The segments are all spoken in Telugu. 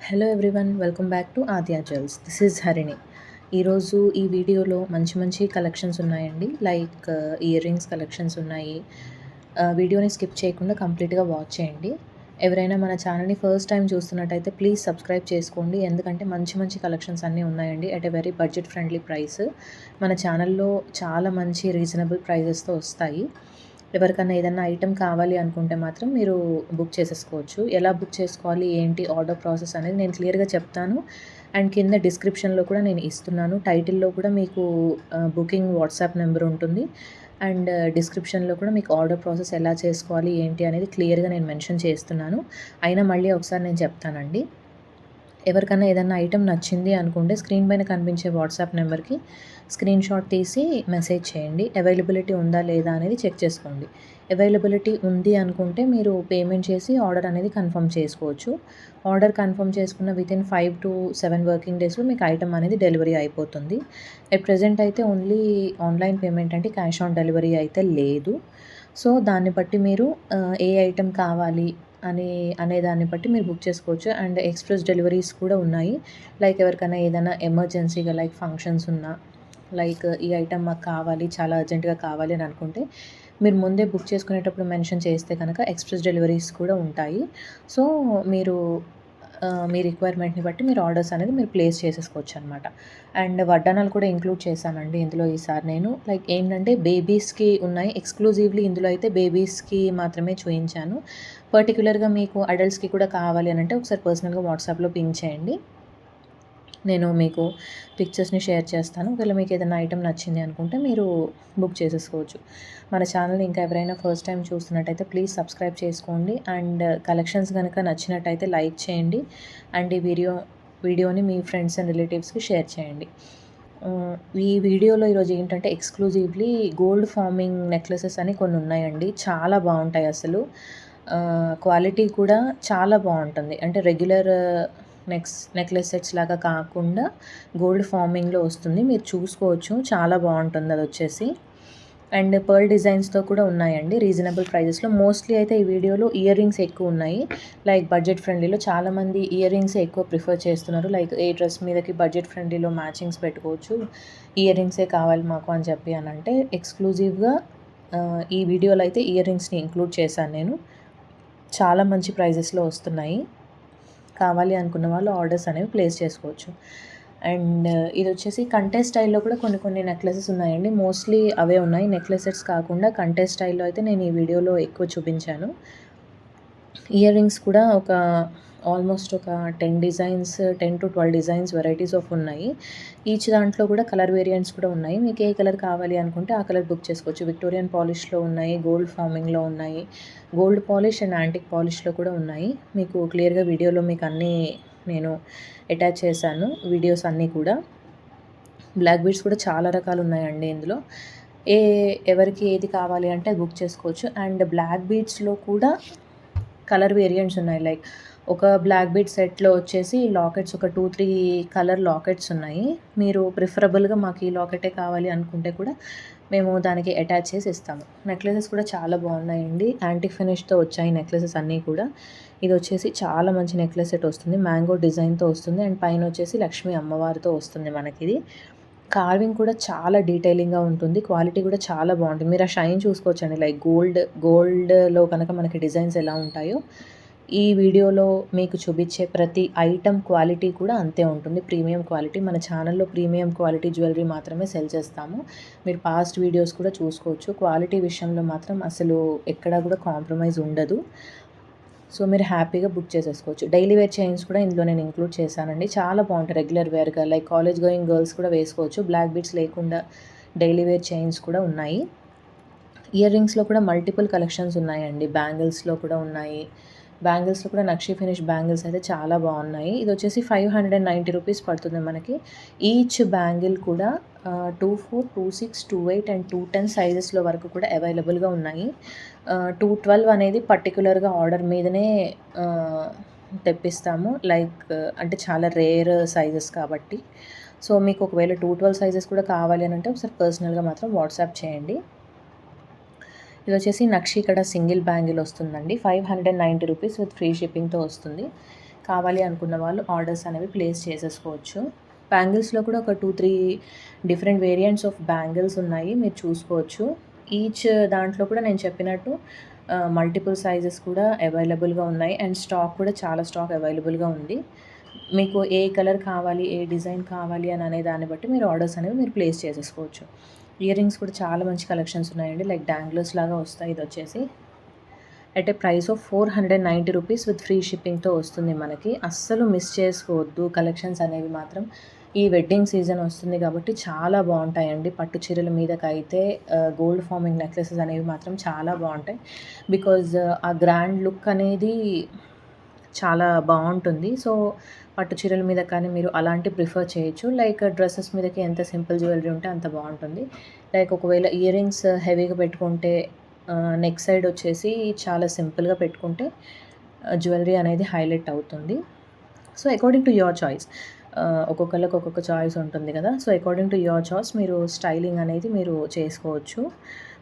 Hello everyone, welcome back to Aadya jewels. This is Harini. ఈరోజు ఈ వీడియోలో మంచి మంచి కలెక్షన్స్ ఉన్నాయండి. లైక్ ఇయర్ రింగ్స్ కలెక్షన్స్ ఉన్నాయి. వీడియోని స్కిప్ చేయకుండా కంప్లీట్గా వాచ్ చేయండి. ఎవరైనా మన ఛానల్ని ఫస్ట్ టైం చూస్తున్నట్టయితే ప్లీజ్ సబ్స్క్రైబ్ చేసుకోండి. ఎందుకంటే మంచి మంచి కలెక్షన్స్ అన్నీ ఉన్నాయండి at a very budget friendly price. మన ఛానల్లో చాలా మంచి రీజనబుల్ ప్రైజెస్తో వస్తాయి. ఎవరికన్నా ఏదన్నా ఐటెం కావాలి అనుకుంటే మాత్రం మీరు బుక్ చేసేసుకోవచ్చు. ఎలా బుక్ చేసుకోవాలి, ఏంటి ఆర్డర్ ప్రాసెస్ అనేది నేను క్లియర్‌గా చెప్తాను. అండ్ కింద డిస్క్రిప్షన్‌లో కూడా నేను ఇస్తున్నాను. టైటిల్‌లో కూడా మీకు బుకింగ్ వాట్సాప్ నెంబర్ ఉంటుంది. అండ్ డిస్క్రిప్షన్‌లో కూడా మీకు ఆర్డర్ ప్రాసెస్ ఎలా చేసుకోవాలి, ఏంటి అనేది క్లియర్‌గా నేను మెన్షన్ చేస్తున్నాను. అయినా మళ్ళీ ఒకసారి నేను చెప్తానండి. ఎవరికన్నా ఏదన్నా ఐటెం నచ్చింది అనుకుంటే స్క్రీన్ పైన కనిపించే వాట్సాప్ నెంబర్‌కి స్క్రీన్‌షాట్ తీసి మెసేజ్ చేయండి. అవైలబిలిటీ ఉందా లేదా అనేది చెక్ చేసుకోండి. అవైలబిలిటీ ఉంది అనుకుంటే మీరు పేమెంట్ చేసి ఆర్డర్ అనేది కన్ఫర్మ్ చేసుకోవచ్చు. ఆర్డర్ కన్ఫర్మ్ చేసుకున్న వితిన్ 5-7 వర్కింగ్ డేస్‌లో మీకు ఐటెం అనేది డెలివరీ అయిపోతుంది. ఎట్ ప్రెజెంట్ అయితే ఓన్లీ ఆన్‌లైన్ పేమెంట్ అంటే క్యాష్ ఆన్ డెలివరీ అయితే లేదు. సో, దాన్ని బట్టి మీరు ఏ ఐటెం కావాలి అనే దాన్ని బట్టి మీరు బుక్ చేసుకోవచ్చు. అండ్ ఎక్స్‌ప్రెస్ డెలివరీస్ కూడా ఉన్నాయి. లైక్ ఎవరికైనా ఏదైనా ఎమర్జెన్సీగా లైక్ ఫంక్షన్స్ ఉన్నా, లైక్ ఈ ఐటెం మాకు కావాలి, చాలా అర్జెంట్‌గా కావాలి అని అనుకుంటే మీరు ముందే బుక్ చేసుకునేటప్పుడు మెన్షన్ చేస్తే కనుక ఎక్స్‌ప్రెస్ డెలివరీస్ కూడా ఉంటాయి. సో, మీరు మీ రిక్వైర్మెంట్‌ని బట్టి మీరు ఆర్డర్స్ అనేది మీరు ప్లేస్ చేసేసుకోవచ్చనమాట. అండ్ వడ్డానాలు కూడా ఇంక్లూడ్ చేశానండి ఇందులో ఈసారి నేను. లైక్ ఏంటంటే బేబీస్‌కి ఉన్నాయి. ఎక్స్‌క్లూజివ్‌లీ ఇందులో అయితే బేబీస్‌కి మాత్రమే చూయించాను. పర్టిక్యులర్‌గా మీకు అడల్ట్స్‌కి కూడా కావాలి అనంటే ఒకసారి పర్సనల్‌గా వాట్సాప్‌లో పింగ్ చేయండి. నేను మీకు పిక్చర్స్‌ని షేర్ చేస్తాను. ఒకవేళ మీకు ఏదైనా ఐటెం నచ్చింది అనుకుంటే మీరు బుక్ చేసేసుకోవచ్చు. మన ఛానల్‌ని ఇంకా ఎవరైనా ఫస్ట్ టైం చూస్తున్నట్టయితే ప్లీజ్ సబ్స్క్రైబ్ చేసుకోండి. అండ్ కలెక్షన్స్ గనక నచ్చినట్టయితే లైక్ చేయండి. అండ్ ఈ వీడియోని మీ ఫ్రెండ్స్ అండ్ రిలేటివ్స్‌కి షేర్ చేయండి. ఈ వీడియోలో ఈరోజు ఏంటంటే ఎక్స్‌క్లూజివ్‌లీ గోల్డ్ ఫార్మింగ్ నెక్లెసెస్ అని కొన్ని ఉన్నాయండి. చాలా బావుంటాయి అసలు. క్వాలిటీ కూడా చాలా బావుంటుంది. అంటే రెగ్యులర్ నెక్లెస్ సెట్స్ లాగా కాకుండా గోల్డ్ ఫార్మింగ్‌లో వస్తుంది. మీరు చూసుకోవచ్చు. చాలా బావుంటుంది అదొచ్చేసి. అండ్ పర్ల్ డిజైన్స్‌తో కూడా ఉన్నాయండి రీజనబుల్ ప్రైజెస్‌లో. మోస్ట్‌లీ అయితే ఈ వీడియోలో ఇయర్ రింగ్స్ ఎక్కువున్నాయి. లైక్ బడ్జెట్ ఫ్రెండ్లీలో చాలామంది ఇయర్ రింగ్సే ఎక్కువ ప్రిఫర్ చేస్తున్నారు. లైక్ ఏ డ్రెస్ మీదకి బడ్జెట్ ఫ్రెండ్లీలో మ్యాచింగ్స్ పెట్టుకోవచ్చు. ఇయర్ రింగ్సే కావాలి మాకు అని చెప్పి అనంటే ఎక్స్‌క్లూజివ్‌గా ఈ వీడియోలో అయితే ఇయర్ రింగ్స్‌ని ఇంక్లూడ్ చేశాను నేను. చాలా మంచి ప్రైజెస్‌లో వస్తున్నాయి. కావాలి అనుకున్న వాళ్ళు ఆర్డర్స్ అనేవి ప్లేస్ చేసుకోవచ్చు. అండ్ ఇదొచ్చేసి కంటే స్టైల్‌లో కూడా కొన్ని కొన్ని నెక్లెసెస్ ఉన్నాయండి. మోస్ట్‌లీ అవే ఉన్నాయి. నెక్లెస్ సెట్స్ కాకుండా కంటే స్టైల్‌లో అయితే నేను ఈ వీడియోలో ఎక్కువ చూపించాను. ఇయర్ రింగ్స్ కూడా ఆల్మోస్ట్ ఒక 10-12 డిజైన్స్ వెరైటీస్ ఆఫ్ ఉన్నాయి. ఈచ్ దాంట్లో కూడా కలర్ వేరియంట్స్ కూడా ఉన్నాయి. మీకు ఏ కలర్ కావాలి అనుకుంటే ఆ కలర్ బుక్ చేసుకోవచ్చు. విక్టోరియన్ పాలిష్‌లో ఉన్నాయి, గోల్డ్ ఫార్మింగ్‌లో ఉన్నాయి, గోల్డ్ పాలిష్ అండ్ యాంటిక్ పాలిష్‌లో కూడా ఉన్నాయి. మీకు క్లియర్‌గా వీడియోలో మీకు అన్నీ నేను అటాచ్ చేశాను వీడియోస్ అన్నీ కూడా. బ్లాక్ బీడ్స్ కూడా చాలా రకాలు ఉన్నాయండి ఇందులో. ఏ ఎవరికి ఏది కావాలి అంటే అది బుక్ చేసుకోవచ్చు. అండ్ బ్లాక్ బీడ్స్‌లో కూడా కలర్ వేరియంట్స్ ఉన్నాయి. లైక్ ఒక బ్లాక్ బీడ్ సెట్‌లో వచ్చేసి లాకెట్స్ ఒక 2-3 కలర్ లాకెట్స్ ఉన్నాయి. మీరు ప్రిఫరబుల్‌గా మాకు ఈ లాకెటే కావాలి అనుకుంటే కూడా మేము దానికి అటాచ్ చేసి ఇస్తాము. నెక్లెసెస్ కూడా చాలా బాగున్నాయండి. యాంటిక్ ఫినిష్‌తో వచ్చాయి నెక్లెసెస్ అన్నీ కూడా. ఇది వచ్చేసి చాలా మంచి నెక్లెస్ సెట్ వస్తుంది. మ్యాంగో డిజైన్‌తో వస్తుంది. అండ్ పైన వచ్చేసి లక్ష్మీ అమ్మవారితో వస్తుంది మనకిది. కార్వింగ్ కూడా చాలా డీటెయిలింగ్‌గా ఉంటుంది. క్వాలిటీ కూడా చాలా బాగుంటుంది. మీరు ఆ షైన్ చూసుకోవచ్చండి. లైక్ గోల్డ్‌లో కనుక మనకి డిజైన్స్ ఎలా ఉంటాయో ఈ వీడియోలో మీకు చూపించే ప్రతి ఐటెం క్వాలిటీ కూడా అంతే ఉంటుంది. Premium quality. మన ఛానల్‌లో ప్రీమియం క్వాలిటీ జ్యువెలరీ మాత్రమే సెల్ చేస్తాము. మీరు పాస్ట్ వీడియోస్ కూడా చూసుకోవచ్చు. క్వాలిటీ విషయంలో మాత్రం అసలు ఎక్కడా కూడా కాంప్రమైజ్ ఉండదు. సో, మీరు హ్యాపీగా బుక్ చేసేసుకోవచ్చు. డైలీ వేర్ చైన్స్ కూడా ఇందులో నేను ఇంక్లూడ్ చేశానండి. చాలా బాగుంటాయి రెగ్యులర్ వేర్‌గా. లైక్ కాలేజ్ గోయింగ్ గర్ల్స్ కూడా వేసుకోవచ్చు. బ్లాక్ బీడ్స్ లేకుండా డైలీ వేర్ చైన్స్ కూడా ఉన్నాయి. ఇయర్ రింగ్స్‌లో కూడా మల్టిపుల్ కలెక్షన్స్ ఉన్నాయండి. బ్యాంగిల్స్‌లో కూడా ఉన్నాయి. బ్యాంగిల్స్‌లో కూడా నక్షి ఫినిష్ బ్యాంగిల్స్ అయితే చాలా బాగున్నాయి. ఇది వచ్చేసి 590 రూపీస్ పడుతుంది మనకి. ఈచ్ బ్యాంగిల్ కూడా 24, 26, 28 అండ్ 210 సైజెస్‌లో వరకు కూడా అవైలబుల్‌గా ఉన్నాయి. 212 అనేది పర్టిక్యులర్‌గా ఆర్డర్ మీదనే తెప్పిస్తాము. లైక్ అంటే చాలా రేర్ సైజెస్ కాబట్టి. సో, మీకు ఒకవేళ 212 సైజెస్ కూడా కావాలి అనంటే ఒకసారి పర్సనల్‌గా మాత్రం వాట్సాప్ చేయండి. ఇదొచ్చేసి నక్షి కడ సింగిల్ బ్యాంగిల్ వస్తుందండి. 590 రూపీస్ విత్ ఫ్రీ షిప్పింగ్‌తో వస్తుంది. కావాలి అనుకున్న వాళ్ళు ఆర్డర్స్ అనేవి ప్లేస్ చేసేసుకోవచ్చు. బ్యాంగిల్స్లో కూడా ఒక 2-3 డిఫరెంట్ వేరియంట్స్ ఆఫ్ బ్యాంగిల్స్ ఉన్నాయి, మీరు చూసుకోవచ్చు. ఈచ్ దాంట్లో కూడా నేను చెప్పినట్టు మల్టిపుల్ సైజెస్ కూడా అవైలబుల్గా ఉన్నాయి అండ్ స్టాక్ కూడా చాలా స్టాక్ అవైలబుల్గా ఉంది. మీకు ఏ కలర్ కావాలి, ఏ డిజైన్ కావాలి అని అనే దాన్ని బట్టి మీరు ఆర్డర్స్ అనేవి మీరు ప్లేస్ చేసేసుకోవచ్చు. ఇయర్ రింగ్స్ కూడా చాలా మంచి కలెక్షన్స్ ఉన్నాయండి. లైక్ డాంగ్లర్స్ లాగా వస్తాయి. ఇది వచ్చేసి at a price of 490 rupees with free షిప్పింగ్తో వస్తుంది మనకి. అస్సలు మిస్ చేసుకోవద్దు కలెక్షన్స్ అనేవి మాత్రం. ఈ వెడ్డింగ్ సీజన్ వస్తుంది కాబట్టి చాలా బాగుంటాయండి. పట్టు చీరల మీదకైతే గోల్డ్ ఫార్మింగ్ నెక్లెసెస్ అనేవి మాత్రం చాలా బాగుంటాయి. బికాజ్ ఆ గ్రాండ్ లుక్ అనేది చాలా బాగుంటుంది. సో పట్టు చీరల మీద కానీ మీరు అలాంటి ప్రిఫర్ చేయొచ్చు. లైక్ డ్రెస్సెస్ మీదకి ఎంత సింపుల్ జ్యువెలరీ ఉంటే అంత బాగుంటుంది. లైక్ ఒకవేళ ఇయర్ రింగ్స్ హెవీగా పెట్టుకుంటే నెక్ సైడ్ వచ్చేసి చాలా సింపుల్గా పెట్టుకుంటే జ్యువెలరీ అనేది హైలైట్ అవుతుంది. So according to your choice, ఒక్కొక్కళ్ళకి ఒక్కొక్క చాయిస్ ఉంటుంది కదా. So according to your choice మీరు స్టైలింగ్ అనేది మీరు చేసుకోవచ్చు.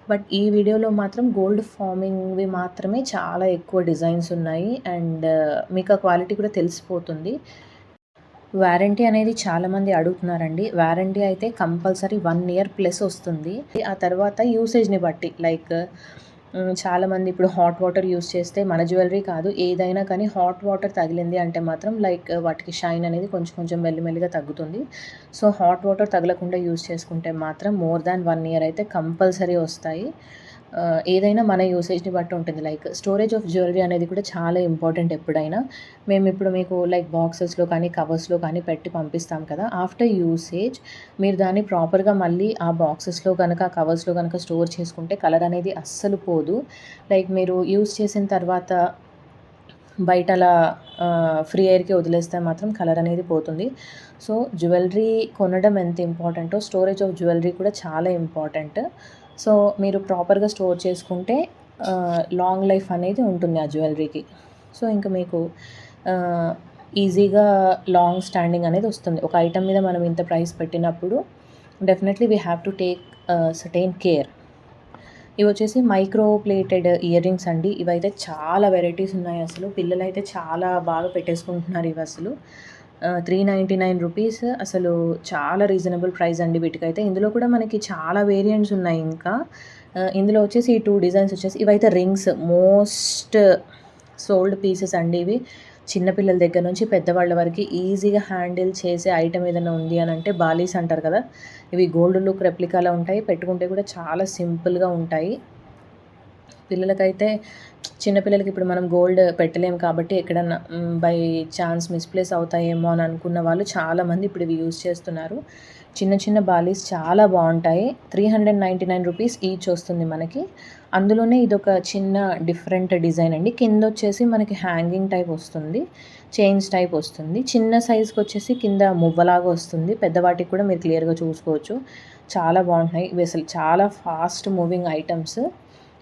బట్ ఈ వీడియోలో మాత్రం గోల్డ్ ఫార్మింగ్వి మాత్రమే చాలా ఎక్కువ డిజైన్స్ ఉన్నాయి అండ్ మీకు ఆ క్వాలిటీ కూడా తెలిసిపోతుంది. వారంటీ అనేది చాలామంది అడుగుతున్నారండి. వారంటీ అయితే కంపల్సరీ 1 ఇయర్ ప్లస్ వస్తుంది. ఆ తర్వాత యూసేజ్ని బట్టి లైక్ చాలామంది ఇప్పుడు హాట్ వాటర్ యూస్ చేస్తే మన జ్యువెలరీ కాదు ఏదైనా కానీ హాట్ వాటర్ తగిలింది అంటే మాత్రం లైక్ వాటికి షైన్ అనేది కొంచెం కొంచెం మెల్లిమెల్లిగా తగ్గుతుంది. సో హాట్ వాటర్ తగలకుండా యూస్ చేసుకుంటే మాత్రం మోర్ దాన్ 1 ఇయర్ అయితే కంపల్సరీ వస్తాయి. ఏదైనా మన యూసేజ్ని బట్టి ఉంటుంది. లైక్ స్టోరేజ్ ఆఫ్ జ్యువెలరీ అనేది కూడా చాలా ఇంపార్టెంట్ ఎప్పుడైనా. మేము ఇప్పుడు మీకు లైక్ బాక్సెస్లో కానీ కవర్స్లో కానీ పెట్టి పంపిస్తాం కదా. ఆఫ్టర్ యూసేజ్ మీరు దాన్ని ప్రాపర్గా మళ్ళీ ఆ బాక్సెస్లో కనుక కవర్స్లో కనుక స్టోర్ చేసుకుంటే కలర్ అనేది అస్సలు పోదు. లైక్ మీరు యూస్ చేసిన తర్వాత బయట అలా ఫ్రీ ఎయిర్కి వదిలేస్తే మాత్రం కలర్ అనేది పోతుంది. సో జ్యువెలరీ కొనడం ఎంత ఇంపార్టెంటో స్టోరేజ్ ఆఫ్ జ్యువెలరీ కూడా చాలా ఇంపార్టెంట్. సో మీరు ప్రాపర్గా స్టోర్ చేసుకుంటే లాంగ్ లైఫ్ అనేది ఉంటుంది ఆ జ్యువెలరీకి. సో ఇంకా మీకు ఈజీగా లాంగ్ స్టాండింగ్ అనేది వస్తుంది. ఒక ఐటమ్ మీద మనం ఇంత ప్రైస్ పెట్టినప్పుడు definitely we have to take certain care. ఇవి వచ్చేసి మైక్రో ప్లేటెడ్ ఇయర్ రింగ్స్ అండి. ఇవైతే చాలా వెరైటీస్ ఉన్నాయి. అసలు పిల్లలైతే చాలా బాగా పెట్టేసుకుంటున్నారు ఇవి. అసలు 399 రూపీస్ అసలు చాలా రీజనబుల్ ప్రైస్ అండి వీటికైతే. ఇందులో కూడా మనకి చాలా వేరియంట్స్ ఉన్నాయి. ఇంకా ఇందులో వచ్చేసి ఈ 2 డిజైన్స్ వచ్చేసి ఇవైతే రింగ్స్ మోస్ట్ సోల్డ్ పీసెస్ అండి ఇవి. చిన్నపిల్లల దగ్గర నుంచి పెద్దవాళ్ళ వరకు ఈజీగా హ్యాండిల్ చేసే ఐటమ్ ఏదైనా ఉంది అని అంటే బాలీస్ అంటారు కదా. ఇవి గోల్డ్ లుక్ రెప్లికాలా ఉంటాయి. పెట్టుకుంటే కూడా చాలా సింపుల్గా ఉంటాయి. పిల్లలకైతే చిన్నపిల్లలకి ఇప్పుడు మనం గోల్డ్ పెట్టలేము కాబట్టి ఎక్కడన్నా బై ఛాన్స్ మిస్ప్లేస్ అవుతాయేమో అని అనుకున్న వాళ్ళు చాలామంది ఇప్పుడు ఇవి యూజ్ చేస్తున్నారు. చిన్న చిన్న బాలీస్ చాలా బాగుంటాయి. 399 రూపీస్ ఈచ్ వస్తుంది మనకి. అందులోనే ఇదొక చిన్న డిఫరెంట్ డిజైన్ అండి. కింద వచ్చేసి మనకి హ్యాంగింగ్ టైప్ వస్తుంది, చైన్స్ టైప్ వస్తుంది. చిన్న సైజ్కి వచ్చేసి కింద మువ్వలాగా వస్తుంది. పెద్దవాటికి కూడా మీరు క్లియర్గా చూసుకోవచ్చు. చాలా బాగుంటున్నాయి ఇవి. అసలు చాలా fast moving items.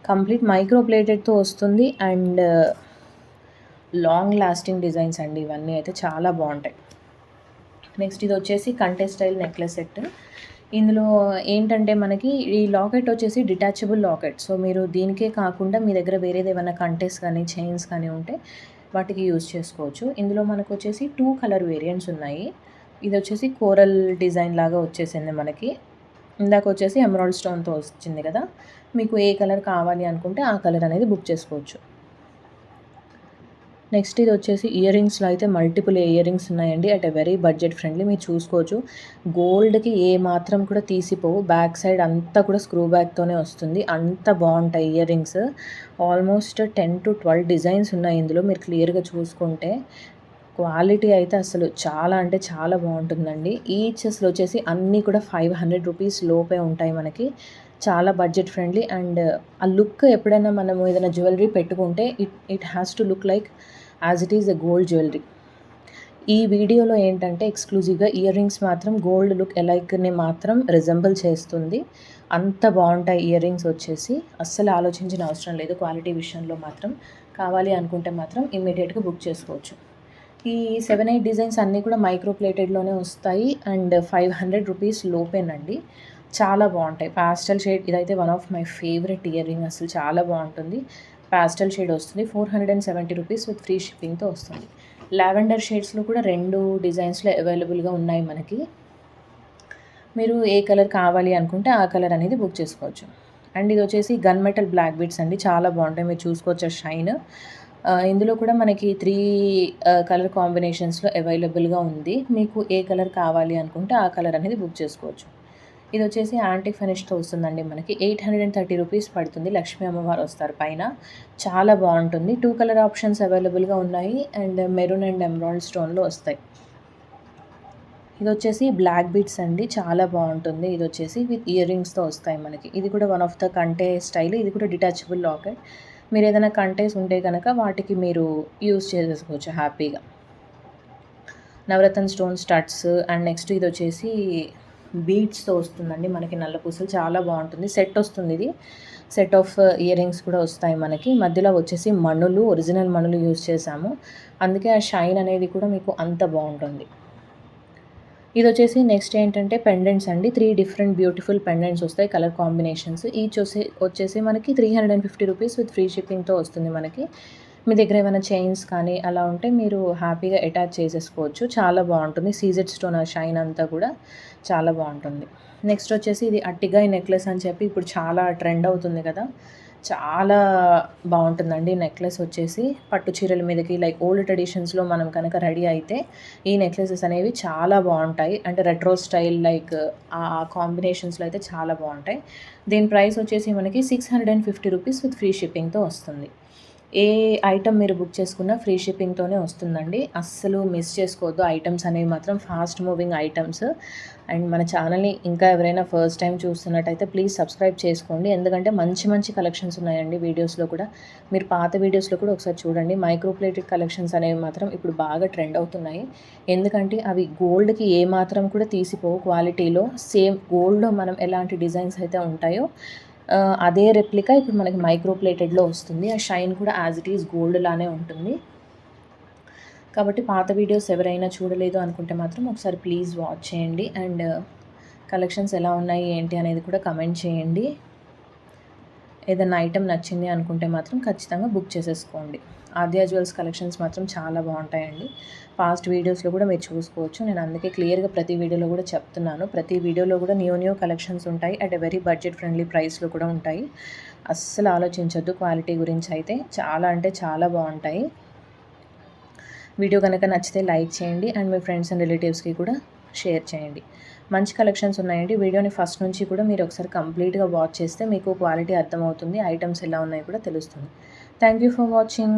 Complete micro ప్లేటెడ్తో వస్తుంది అండ్ లాంగ్ లాస్టింగ్ డిజైన్స్ అండి. ఇవన్నీ అయితే చాలా బాగుంటాయి. నెక్స్ట్ ఇది వచ్చేసి కంటే స్టైల్ నెక్లెస్ సెట్. ఇందులో ఏంటంటే మనకి ఈ లాకెట్ వచ్చేసి డిటాచబుల్ లాకెట్. సో మీరు దీనికే కాకుండా మీ దగ్గర వేరేది ఏమైనా కంటెస్ కానీ చైన్స్ కానీ ఉంటే వాటికి యూజ్ చేసుకోవచ్చు. ఇందులో మనకు వచ్చేసి 2 కలర్ వేరియంట్స్ ఉన్నాయి. ఇది వచ్చేసి కోరల్ డిజైన్ లాగా వచ్చేసింది మనకి. ఇందాక వచ్చేసి ఎమరాల్డ్ స్టోన్తో వచ్చింది కదా. మీకు ఏ కలర్ కావాలి అనుకుంటే ఆ కలర్ అనేది బుక్ చేసుకోవచ్చు. నెక్స్ట్ ఇది వచ్చేసి ఇయర్ రింగ్స్లో అయితే మల్టిపుల్ ఇయర్ రింగ్స్ ఉన్నాయండి. At a very budget friendly. మీరు చూసుకోవచ్చు గోల్డ్కి ఏ మాత్రం కూడా తీసిపోవు. బ్యాక్ సైడ్ అంతా కూడా స్క్రూ బ్యాక్తోనే వస్తుంది. అంత బాగుంటాయి ear rings. Almost 10 to 12 designs ఉన్నాయి ఇందులో. మీరు క్లియర్గా చూసుకుంటే క్వాలిటీ అయితే అసలు చాలా అంటే చాలా బాగుంటుందండి. ఈచ్ అసలు వచ్చేసి అన్నీ కూడా 500 రూపీస్ లోపే ఉంటాయి మనకి. చాలా బడ్జెట్ ఫ్రెండ్లీ అండ్ ఆ లుక్ ఎప్పుడైనా మనము ఏదైనా జ్యువెలరీ పెట్టుకుంటే it has to look like as it is a gold jewellery. ఈ వీడియోలో ఏంటంటే ఎక్స్క్లూజివ్గా ఇయర్ రింగ్స్ మాత్రం గోల్డ్ లుక్ ఎలైక్ని మాత్రం రిజెంబుల్ చేస్తుంది. అంత బాగుంటాయి ఇయర్ రింగ్స్ వచ్చేసి. అస్సలు ఆలోచించిన అవసరం లేదు క్వాలిటీ విషయంలో మాత్రం. కావాలి అనుకుంటే మాత్రం ఇమ్మీడియట్గా బుక్ చేసుకోవచ్చు. ఈ 7-8 డిజైన్స్ అన్నీ కూడా మైక్రో ప్లేటెడ్లోనే వస్తాయి అండ్ 500 రూపీస్ లోపేనండి. చాలా బాగుంటాయి. పాస్టల్ షేడ్ ఇదైతే one of my favourite ear ring. అసలు చాలా బాగుంటుంది. పాస్టల్ షేడ్ వస్తుంది. 470 రూపీస్ విత్ ఫ్రీ షిప్పింగ్తో వస్తుంది. లావెండర్ షేడ్స్‌లో కూడా 2 డిజైన్స్‌లో అవైలబుల్‌గా ఉన్నాయి మనకి. మీరు ఏ కలర్ కావాలి అనుకుంటే ఆ కలర్ అనేది బుక్ చేసుకోవచ్చు. అండ్ ఇదొచ్చేసి గన్ మెటల్ బ్లాక్ బీడ్స్ అండి. చాలా బావుంటాయి. మీరు చూసుకోవచ్చు ఆ షైన్. ఇందులో కూడా మనకి 3 కలర్ కాంబినేషన్స్‌లో అవైలబుల్‌గా ఉంది. మీకు ఏ కలర్ కావాలి అనుకుంటే ఆ కలర్ అనేది బుక్ చేసుకోవచ్చు. ఇదొచ్చేసి యాంటిక్ ఫినిష్‌తో వస్తుందండి మనకి. 830 రూపీస్ పడుతుంది. లక్ష్మీ అమ్మవారు వస్తారు పైన. చాలా బావుంటుంది. 2 కలర్ ఆప్షన్స్ అవైలబుల్‌గా ఉన్నాయి. అండ్ మెరూన్ అండ్ ఎమరాల్డ్ స్టోన్‌లో వస్తాయి. ఇదొచ్చేసి బ్లాక్ బీడ్స్ అండి. చాలా బావుంటుంది. ఇదొచ్చేసి విత్ ఇయర్ రింగ్స్‌తో వస్తాయి మనకి. ఇది కూడా వన్ ఆఫ్ ద కంటే స్టైల్. ఇది కూడా డిటాచబుల్ లాకెట్. మీరేదైనా కంటేస్ ఉంటే గనక వాటికి మీరు యూజ్ చేసేసుకోవచ్చు హ్యాపీగా. నవరత్న స్టోన్ స్టడ్స్ అండ్ నెక్స్ట్ ఇదొచ్చేసి బీడ్స్‌తో వస్తుందండి మనకి నల్ల పూసలు. చాలా బావుంటుంది. సెట్ వస్తుంది ఇది. సెట్ ఆఫ్ ఇయర్ రింగ్స్ కూడా వస్తాయి మనకి. మధ్యలో వచ్చేసి మణులు, ఒరిజినల్ మణులు యూజ్ చేశాము. అందుకే ఆ షైన్ అనేది కూడా మీకు అంత బావుంటుంది. ఇదొచ్చేసి నెక్స్ట్ ఏంటంటే పెండెంట్స్ అండి. 3 డిఫరెంట్ బ్యూటిఫుల్ పెండెంట్స్ వస్తాయి కలర్ కాంబినేషన్స్. ఈచ్ వచ్చేసి మనకి 350 రూపీస్ విత్ ఫ్రీ షిప్పింగ్‌తో వస్తుంది మనకి. మీ దగ్గర ఏమైనా చైన్స్ కానీ అలా ఉంటే మీరు హ్యాపీగా అటాచ్ చేసేసుకోవచ్చు. చాలా బావుంటుంది. సీజెడ్ స్టోన్ ఆ షైన్ అంతా కూడా చాలా బావుంటుంది. నెక్స్ట్ వచ్చేసి ఇది అట్టిగాయ్ నెక్లెస్ అని చెప్పి ఇప్పుడు చాలా ట్రెండ్ అవుతుంది కదా! చాలా బావుంటుందండి నెక్లెస్ వచ్చేసి. పట్టు చీరల మీదకి లైక్ ఓల్డ్ ట్రెడిషన్స్‌లో మనం కనుక రెడీ అయితే ఈ నెక్లెసెస్ అనేవి చాలా బావుంటాయి. అంటే రెట్రో స్టైల్ లైక్ ఆ కాంబినేషన్స్‌లో అయితే చాలా బావుంటాయి. దీని ప్రైస్ వచ్చేసి మనకి 650 రూపీస్ విత్ ఫ్రీ షిప్పింగ్‌తో వస్తుంది. ఏ ఐటెమ్ మీరు బుక్ చేసుకున్నా ఫ్రీ షిప్పింగ్‌తోనే వస్తుందండి. అస్సలు మిస్ చేసుకోవద్దు. ఐటెమ్స్ అనేవి మాత్రం ఫాస్ట్ మూవింగ్ ఐటెమ్స్. అండ్ మన ఛానల్‌ని ఇంకా ఎవరైనా ఫస్ట్ టైం చూస్తున్నట్టయితే ప్లీజ్ సబ్స్క్రైబ్ చేసుకోండి. ఎందుకంటే మంచి మంచి కలెక్షన్స్ ఉన్నాయండి వీడియోస్‌లో కూడా. మీరు పాత వీడియోస్‌లో కూడా ఒకసారి చూడండి. మైక్రో ప్లేటెడ్ కలెక్షన్స్ అనేవి మాత్రం ఇప్పుడు బాగా ట్రెండ్ అవుతున్నాయి. ఎందుకంటే అవి గోల్డ్‌కి ఏమాత్రం కూడా తీసిపోవు క్వాలిటీలో. సేమ్ గోల్డ్‌లో మనం ఎలాంటి డిజైన్స్ అయితే ఉంటాయో అదే రెప్లికా ఇప్పుడు మనకి మైక్రో ప్లేటెడ్‌లో వస్తుంది. ఆ షైన్ కూడా యాజ్ ఇట్ ఈజ్ గోల్డ్ లానే ఉంటుంది. కాబట్టి పాత వీడియోస్ ఎవరైనా చూడలేదు అనుకుంటే మాత్రం ఒకసారి ప్లీజ్ వాచ్ చేయండి. అండ్ కలెక్షన్స్ ఎలా ఉన్నాయి ఏంటి అనేది కూడా కమెంట్ చేయండి. ఏదైనా ఐటెం నచ్చింది అనుకుంటే మాత్రం ఖచ్చితంగా బుక్ చేసేసుకోండి. ఆద్య జ్యువెల్స్ కలెక్షన్స్ మాత్రం చాలా బావుంటాయండి. పాస్ట్ వీడియోస్‌లో కూడా మీరు చూసుకోవచ్చు. నేను అందుకే క్లియర్‌గా ప్రతి వీడియోలో కూడా చెప్తున్నాను. ప్రతి వీడియోలో కూడా న్యూ కలెక్షన్స్ ఉంటాయి. At a very budget friendly ప్రైస్‌లో కూడా ఉంటాయి. అస్సలు ఆలోచించొద్దు క్వాలిటీ గురించి అయితే. చాలా అంటే చాలా బావుంటాయి. వీడియో కనుక నచ్చితే లైక్ చేయండి అండ్ మీ ఫ్రెండ్స్ అండ్ రిలేటివ్స్‌కి కూడా షేర్ చేయండి. మంచి కలెక్షన్స్ ఉన్నాయండి. వీడియోని ఫస్ట్ నుంచి కూడా మీరు ఒకసారి కంప్లీట్‌గా వాచ్ చేస్తే మీకు క్వాలిటీ అర్థమవుతుంది. ఐటెమ్స్ ఎలా ఉన్నాయో కూడా తెలుస్తుంది. Thank you for watching.